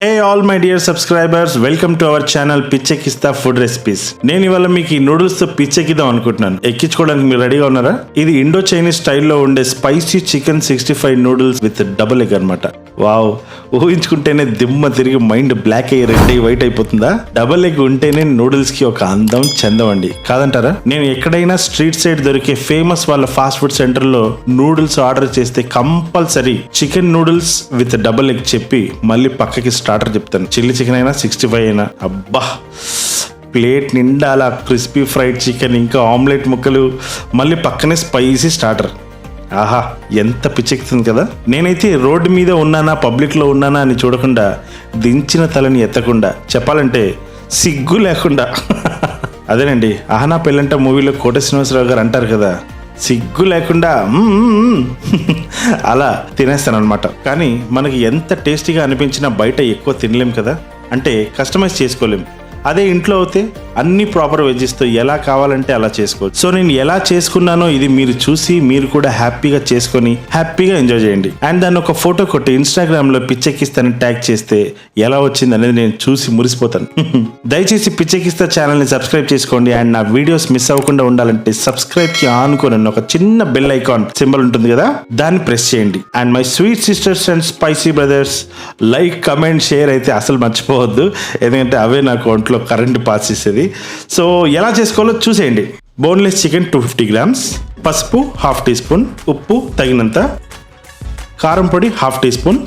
Hey all my dear subscribers, welcome to our channel Pichekkista food recipes. నేను ఇవాళ మీకు ఈ నూడిల్స్ తో పిచ్చెక్కిద్దాం అనుకుంటున్నాను. ఎక్కించుకోవడానికి మీరు రెడీగా ఉన్నారా? ఇది ఇండో చైనీస్ స్టైల్లో ఉండే spicy chicken 65 noodles with double egg అనమాట. వావ్, ఊహించుకుంటేనే దిమ్మ తిరిగి మైండ్ బ్లాక్ అయ్యి రెడ్ అయ్యి వైట్ అయిపోతుందా? డబుల్ ఎగ్ ఉంటేనే నూడిల్స్ కి ఒక అందం చందం అండి, కాదంటారా? నేను ఎక్కడైనా స్ట్రీట్ సైడ్ దొరికే ఫేమస్ వాళ్ళ ఫాస్ట్ ఫుడ్ సెంటర్ లో నూడిల్స్ ఆర్డర్ చేస్తే compulsory chicken noodles with double egg చెప్పి మళ్ళీ పక్కకి స్టార్టర్ చెప్తాను. చిల్లీ చికెన్ అయినా 65 అయినా, అబ్బా ప్లేట్ నిండా అలా క్రిస్పీ ఫ్రైడ్ చికెన్, ఇంకా ఆమ్లెట్ ముక్కలు, మళ్ళీ పక్కనే స్పైసీ స్టార్టర్. ఆహా, ఎంత పిచ్చెక్కుతుంది కదా. నేనైతే రోడ్డు మీద ఉన్నానా పబ్లిక్లో ఉన్నానా అని చూడకుండా, దించిన తలని ఎత్తకుండా, చెప్పాలంటే సిగ్గు లేకుండా అదేనండి ఆహనా పెళ్ళంట మూవీలో కోట శ్రీనివాసరావు గారు అంటారు కదా, సిగ్గు లేకుండా అలా తినేస్తాను అనమాట. కానీ మనకి ఎంత టేస్టీగా అనిపించినా బయట ఎక్కువ తినలేం కదా, అంటే కస్టమైజ్ చేసుకోలేం. అదే ఇంట్లో అయితే అన్ని ప్రాపర్ వెజ్జెస్తో ఎలా కావాలంటే అలా చేసుకోవచ్చు. సో నేను ఎలా చేసుకున్నానో ఇది మీరు చూసి మీరు కూడా హ్యాపీగా చేసుకొని హ్యాపీగా ఎంజాయ్ చేయండి. అండ్ దాన్ని ఒక ఫోటో కొట్టి ఇన్స్టాగ్రామ్ లో పిచ్చెక్కిస్తాను ట్యాగ్ చేస్తే ఎలా వచ్చింది అనేది నేను చూసి మురిసిపోతాను. దయచేసి పిచ్చెక్కిస్తా ఛానల్ ని సబ్స్క్రైబ్ చేసుకోండి. అండ్ నా వీడియోస్ మిస్ అవ్వకుండా ఉండాలంటే సబ్స్క్రైబ్ కి ఆనుకోని ఒక చిన్న బెల్ ఐకాన్ సింబల్ ఉంటుంది కదా, దాన్ని ప్రెస్ చేయండి. And my sweet sisters and spicy brothers, like comment share అయితే అసలు మర్చిపోవద్దు, ఎందుకంటే అవే నాకు ఒంట్లో కరెంట్ పాస్ చేసేది. సో ఎలా చేసుకోవాలో చూసేయండి. బోన్లెస్ చికెన్ 250 గ్రామ్స్, పసుపు 1/2 టీ స్పూన్, ఉప్పు తగినంత, కారం పొడి 1/2 టీ స్పూన్,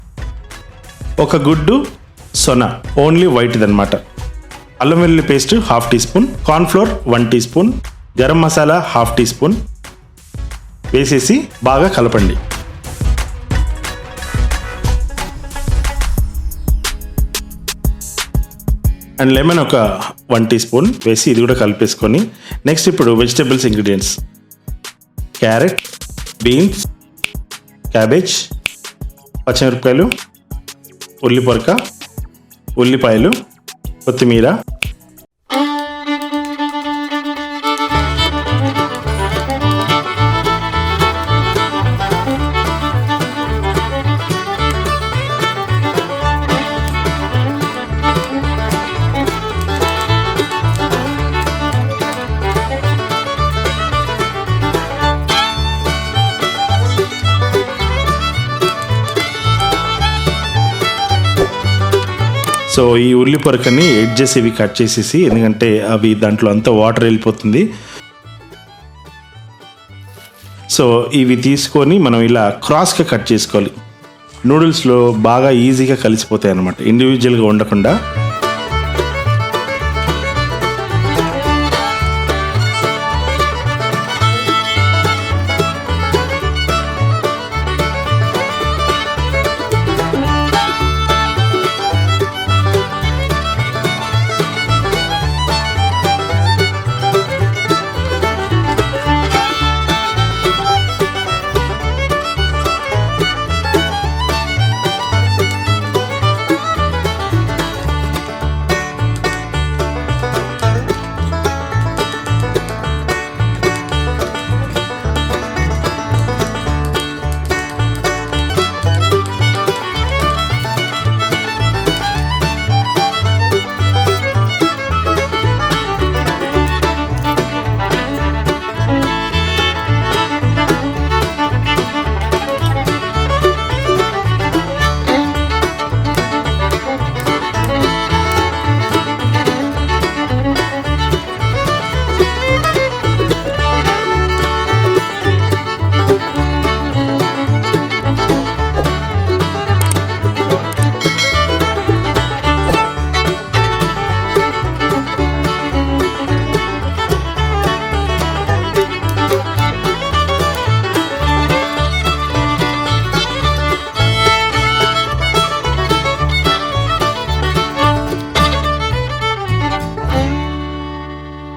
ఒక గుడ్డు సొన ఓన్లీ వైట్ దన్నమాట, అల్లం వెల్లుల్లి paste 1/2 teaspoon, cornflour 1 teaspoon, garam masala 1/2 teaspoon వేసేసి బాగా కలపండి. అండ్ లెమన్ ఒక 1 టీ స్పూన్ వేసి ఇది కూడా కలిపేసుకొని, నెక్స్ట్ ఇప్పుడు vegetables ingredients: carrot, beans, cabbage, పచ్చిమిరపకాయలు, ఉల్లిపొరక, ఉల్లిపాయలు, కొత్తిమీర, సో ఈ ఉల్లి పొరకని ఎడ్జెస్ ఇవి కట్ చేసేసి, ఎందుకంటే అవి దాంట్లో అంతా వాటర్ వెళ్ళిపోతుంది. సో ఇవి తీసుకొని మనం ఇలా క్రాస్గా కట్ చేసుకోవాలి. నూడిల్స్లో బాగా ఈజీగా కలిసిపోతాయి అన్నమాట, ఇండివిజువల్గా ఉండకుండా.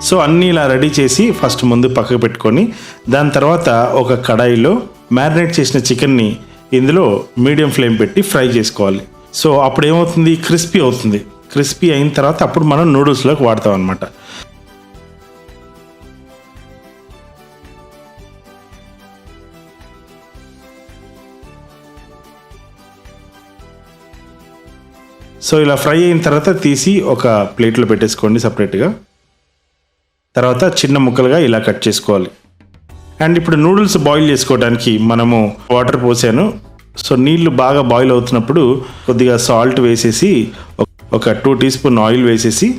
సో అన్నీ ఇలా రెడీ చేసి ఫస్ట్ ముందు పక్కకు పెట్టుకొని, దాని తర్వాత ఒక కడాయిలో మ్యారినేట్ చేసిన చికెన్ని ఇందులో మీడియం ఫ్లేమ్ పెట్టి ఫ్రై చేసుకోవాలి. సో అప్పుడు ఏమవుతుంది, క్రిస్పీ అవుతుంది. క్రిస్పీ అయిన తర్వాత అప్పుడు మనం నూడిల్స్లోకి వాడతాం అనమాట. సో ఇలా ఫ్రై అయిన తర్వాత తీసి ఒక ప్లేట్లో పెట్టేసుకోండి సపరేట్గా. తర్వాత చిన్న ముక్కలుగా ఇలా కట్ చేసుకోవాలి. అండ్ ఇప్పుడు నూడిల్స్ బాయిల్ చేసుకోవడానికి మనము వాటర్ పోసాను. సో నీళ్లు బాగా బాయిల్ అవుతున్నప్పుడు కొద్దిగా సాల్ట్ వేసేసి ఒక 2 టీ స్పూన్ ఆయిల్ వేసేసి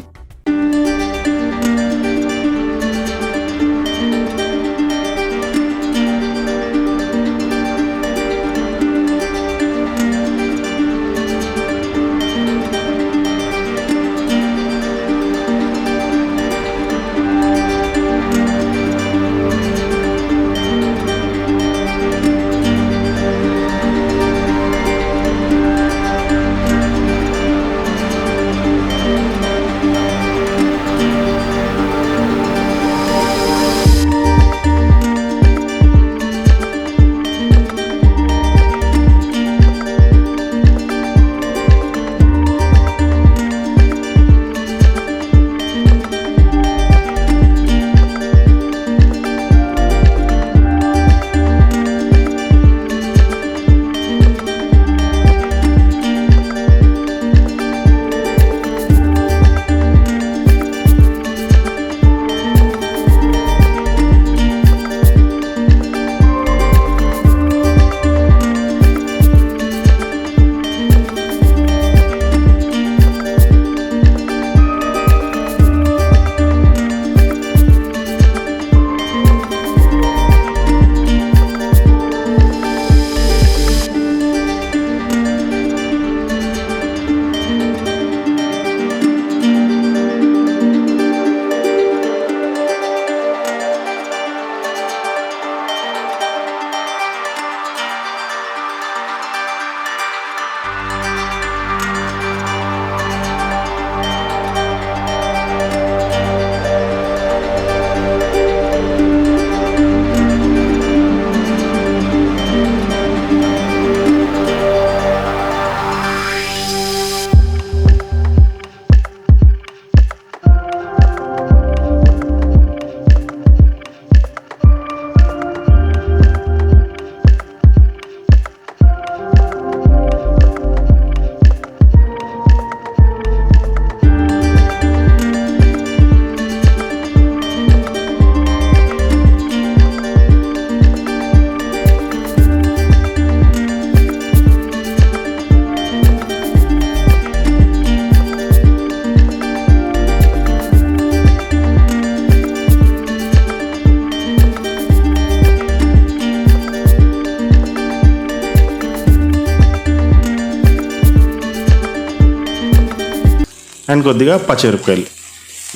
అండ్ కొద్దిగా పచ్చిమిరపకాయలు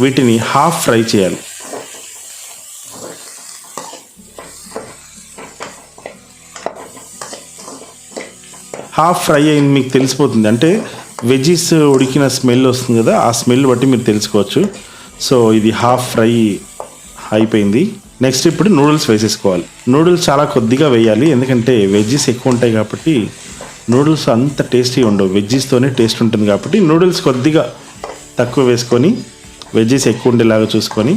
వీటిని హాఫ్ ఫ్రై చేయాలి. హాఫ్ ఫ్రై అయింది మీకు తెలిసిపోతుంది, అంటే వెజ్జీస్ ఉడికిన స్మెల్ వస్తుంది కదా, ఆ స్మెల్ బట్టి మీరు తెలుసుకోవచ్చు. సో ఇది హాఫ్ ఫ్రై అయిపోయింది. నెక్స్ట్ ఇప్పుడు నూడిల్స్ వేసేసుకోవాలి. నూడిల్స్ చాలా కొద్దిగా వేయాలి, ఎందుకంటే వెజ్జీస్ ఎక్కువ ఉంటాయి కాబట్టి నూడిల్స్ అంత టేస్టీ ఉండవు. వెజ్జీస్తోనే టేస్ట్ ఉంటుంది కాబట్టి నూడిల్స్ కొద్దిగా తక్కువ వేసుకొని వెజ్జీస్ ఎక్కువ ఉండేలాగా చూసుకొని,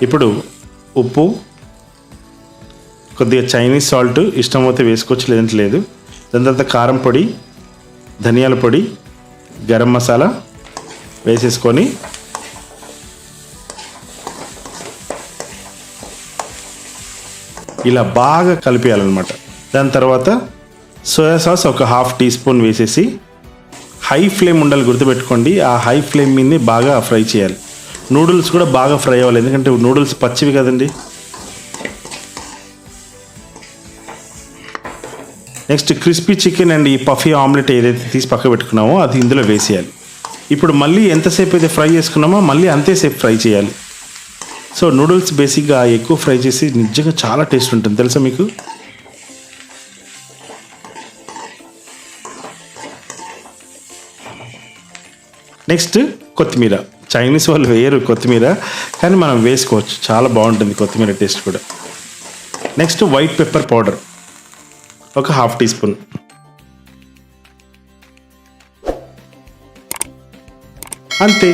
ఇప్పుడు ఉప్పు, కొద్దిగా చైనీస్ సాల్ట్ ఇష్టం అయితే వేసుకోవచ్చు, లేదంటే లేదు. దాని తర్వాత కారం పొడి, ధనియాల పొడి, గరం మసాలా వేసేసుకొని ఇలా బాగా కలిపేయాలన్నమాట. దాని తర్వాత సోయా సాస్ ఒక హాఫ్ టీ స్పూన్ వేసేసి హై ఫ్లేమ్ ఉండాలి, గుర్తుపెట్టుకోండి. ఆ హై ఫ్లేమ్ మీద బాగా ఫ్రై చేయాలి. నూడిల్స్ కూడా బాగా ఫ్రై అవ్వాలి, ఎందుకంటే నూడిల్స్ పచ్చివి కదండి. నెక్స్ట్ క్రిస్పీ చికెన్ అండ్ ఈ పఫీ ఆమ్లెట్ ఏదైతే తీసి పక్క పెట్టుకున్నామో అది ఇందులో వేసేయాలి. ఇప్పుడు మళ్ళీ ఎంతసేపు అయితే ఫ్రై చేసుకున్నామో మళ్ళీ అంతేసేపు ఫ్రై చేయాలి. సో నూడిల్స్ బేసిక్గా ఎక్కువ ఫ్రై చేసి నిజంగా చాలా టేస్ట్ ఉంటుంది, తెలుసా మీకు. నెక్స్ట్ కొత్తిమీర. చైనీస్ వాళ్ళు వేయరు కొత్తిమీర, కానీ మనం వేసుకోవచ్చు, చాలా బాగుంటుంది కొత్తిమీర టేస్ట్ కూడా. నెక్స్ట్ వైట్ పెప్పర్ పౌడర్ ఒక హాఫ్ టీ స్పూన్. అంతే,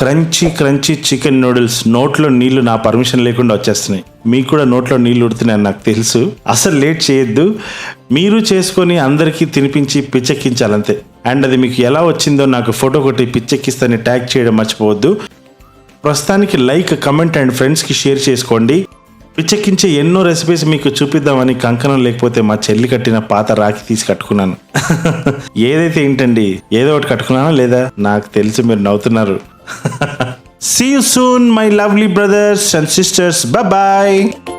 క్రంచీ క్రంచీ చికెన్ నూడిల్స్. నోట్లో నీళ్లు నా పర్మిషన్ లేకుండా వచ్చేస్తున్నాయి. మీకు కూడా నోట్లో నీళ్లు ఉడుతున్నాయని నాకు తెలుసు. అసలు లేట్ చేయొద్దు, మీరు చేసుకొని అందరికీ తినిపించి పిచ్చెక్కించాలంతే. అండ్ అది మీకు ఎలా వచ్చిందో నాకు ఫోటో కొట్టి పిచ్చెక్కిస్తాని ట్యాగ్ చేయడం మర్చిపోవద్దు. ప్రస్తుతానికి లైక్, కమెంట్ అండ్ ఫ్రెండ్స్కి షేర్ చేసుకోండి. పిచ్చెక్కించే ఎన్నో రెసిపీస్ మీకు చూపిద్దామని కంకణం లేకపోతే మా చెల్లి కట్టిన పాత రాఖీ తీసి కట్టుకున్నాను. ఏదైతే ఏంటండి, ఏదో ఒకటి కట్టుకున్నానా లేదా నాకు తెలిసి మీరు నవ్వుతున్నారు. See you soon, my lovely brothers and sisters. Bye bye.